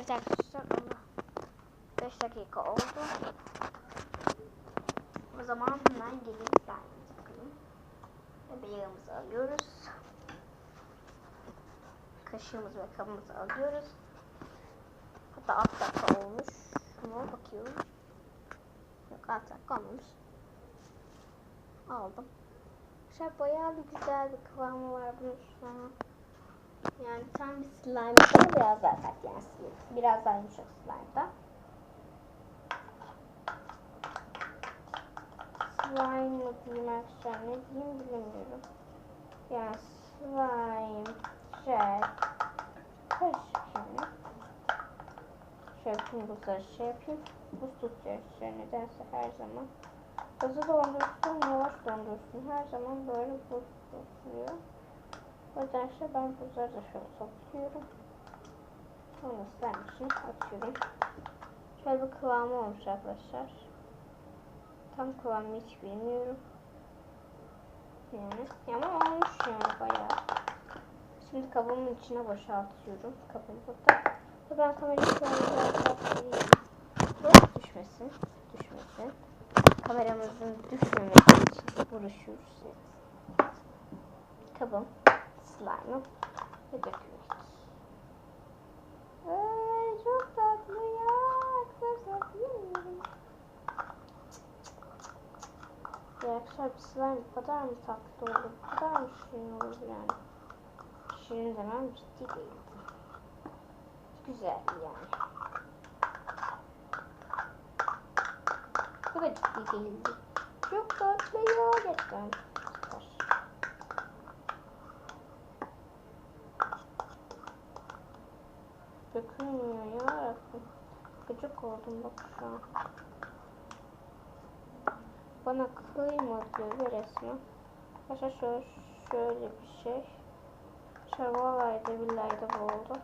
Evet arkadaşlar, Allah 5 dakika oldu. O zaman hemen gelin slime'ımızı bakalım. Ve yağımızı alıyoruz. Kaşığımızı ve kabımızı alıyoruz. Hatta 6 dakika olmuş. Şuna bakıyorum. Yok, 6 dakika olmamış. Aldım. Şöyle bayağı bir güzel bir kıvamı var bunun şu an. Yani tam bir slime, biraz daha sert yani. Biraz daha yumuşak slime'da. Slime mı diyeyim arkadaşlar, ne diyeyim bilemiyorum. Yani slime, jel, karışık şimdi. Şöyle tüm buzları yapayım. Buz tutuyor işte nedense her zaman. Hızlı dondursun, yavaş dondursun. Her zaman böyle buz tutuyor. O yüzden işte ben buzları da şöyle topluyorum. Sonra slime için atıyorum. Şöyle bir kıvamı olmuş arkadaşlar. Tam kıvamını hiç bilmiyorum. Yani ama olmuş yani bayağı. Şimdi kabımın içine boşaltıyorum. Kabım burada. Ben kamerayı şöyle biraz yapayım. Çok düşmesin. Kameramızın düşmemesi için vuruşuyoruz. Kabım, slime'ım ve döküyoruz. Çok tatlı ya. Arkadaşlar bilmiyorum. Arkadaşlar bir slime bu kadar mı tatlı olur? Bu kadar mı şirin olur yani? Şirin demem, ciddi değildi. Güzel yani. Bu da ciddi değildi. Çok tatlı ya gerçekten. Dökülmüyor ya. Gıcık oldum bak şu an. Bana kıymadı ve resmen. Arkadaşlar şöyle bir şey. Şarvalaydı billahi de bu oldu.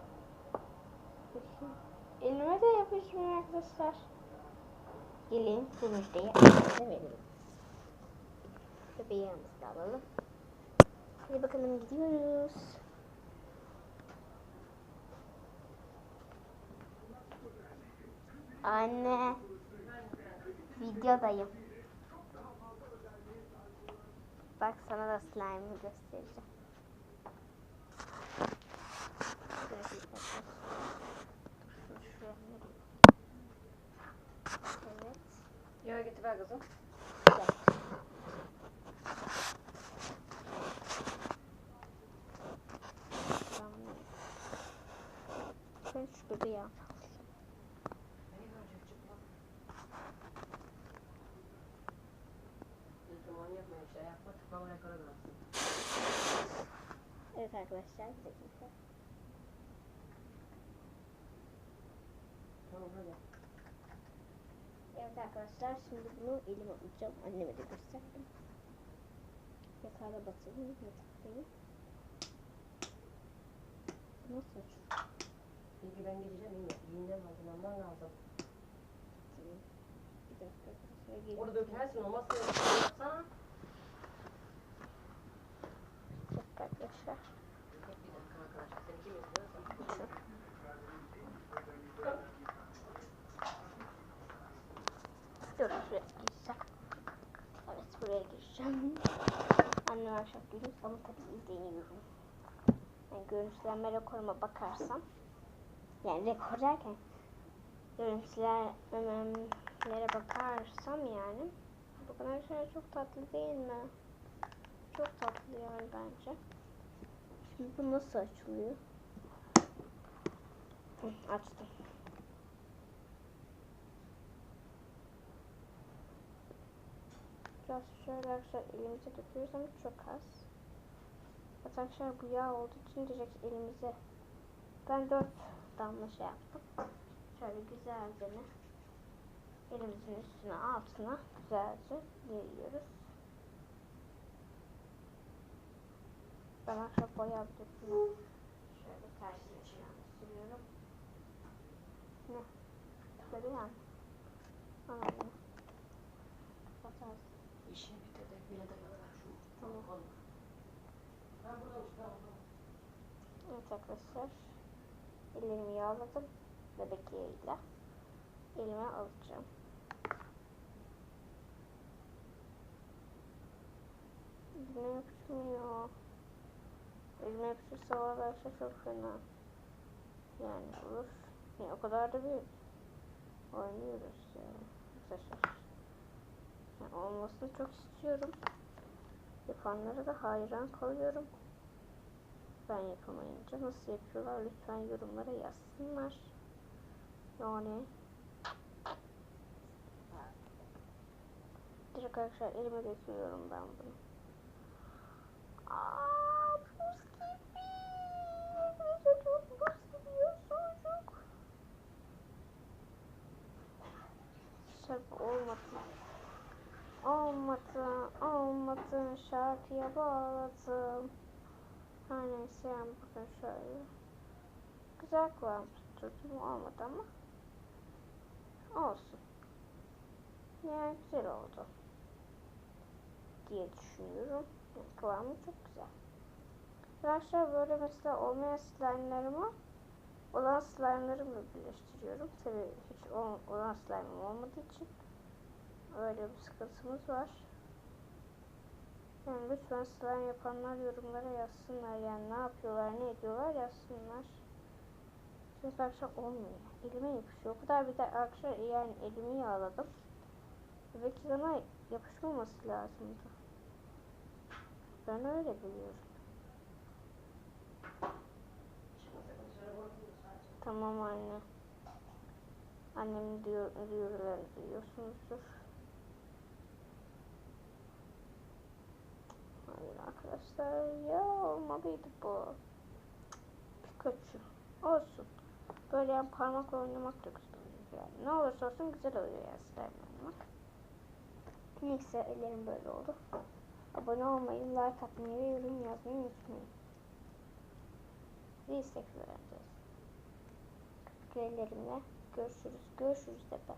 Elime de yapışmıyor arkadaşlar. Gelin bu müjdeyi annemize verelim. Bebeğimizi de alalım. Hadi bakalım gidiyoruz. Anne. Videodayım. Bak sana da slime'ı göstereceğim. Evet. Yağı getir ver kızım. Gel. Ben şu bebeği al. Evet arkadaşlar, bir dakika. Tamam hadi. Evet arkadaşlar, şimdi bunu elime alacağım. Anneme de gösterdim. Yatağa basalım, yataktayım. Nasıl açıyor? İlgi ben geçeceğim, iğneden hazırlanman lazım. Bir dakika arkadaşlar. Orada dökersin, olmazsa yapsana. Bir dakika arkadaşlar. Bir dakika arkadaşlar, seni kim yapıyorsa. Dur, şuraya gireceğim. Evet, buraya gireceğim. Annem akşam görüyoruz ama tabii izleyemiyorum. Yani görüntülenme rekoruma bakarsam, yani rekor derken görüntülenmelere bakarsam yani, bakın arkadaşlar çok tatlı değil mi? Çok tatlı yani bence. Şimdi bu nasıl açılıyor? Açtım. Biraz şöyle arkadaşlar elimize döküyoruz ama çok az. Arkadaşlar bu yağ olduğu için direkt elimize, ben 4 damla şey yaptım. Şöyle güzelce elimizin üstüne altına güzelce yayıyoruz. Ben akşam bayağı bir döküyorum. Şöyle tersine sürüyorum. Ne? Tıkladı yani. Anladım. Batarsın. İşini bitirdi, bile dayanır şu. Tamam. Ben burada uçtum. Evet arkadaşlar. Ellerimi yağladım. bebek yağıyla elime alacağım. Elime yapışmıyor. Elime yapışırsa valla çok fena. Yani olur. Yani o kadar da büyük. Oynuyoruz yani. Arkadaşlar. Yani olmasını çok istiyorum. Yapanlara da hayran kalıyorum. Ben yapamayınca nasıl yapıyorlar lütfen yorumlara yazsınlar. Yani direkt arkadaşlar elime döküyorum ben bunu. Aa, buz gibi. Çocuk buz gibi ya çocuk. Şarkı olmadı. Olmadı. Şarkıya bağladım. Her neyse yani bakın şöyle. Güzel kıvam tutturdum olmadı ama olsun. Yani güzel oldu diye düşünüyorum. Yani kıvamı çok güzel. Arkadaşlar böyle mesela olmayan slime'larımı olan slime'larımla birleştiriyorum. Tabii hiç olan slime'ım olmadığı için öyle bir sıkıntımız var. Yani lütfen slime yapanlar yorumlara yazsınlar. Yani ne yapıyorlar, ne ediyorlar yazsınlar. Çünkü arkadaşlar olmuyor. Elime yapışıyor. O kadar bir de arkadaşlar yani elimi yağladım. Belki bana yapışmaması lazımdı. Ben öyle biliyorum. Tamam anne. Annemin diyorlarını duyuyorsunuzdur. Hayır arkadaşlar ya olmalıydı bu. Pikachu. Olsun. Böyle yani parmakla oynamak da güzel oluyor yani. Ne olursa olsun güzel oluyor yani slime oynamak. Neyse ellerim böyle oldu. Abone olmayı, like atmayı ve yorum yazmayı unutmayın. Biz tekrar edeceğiz. Ellerimle görüşürüz. Görüşürüz de ben.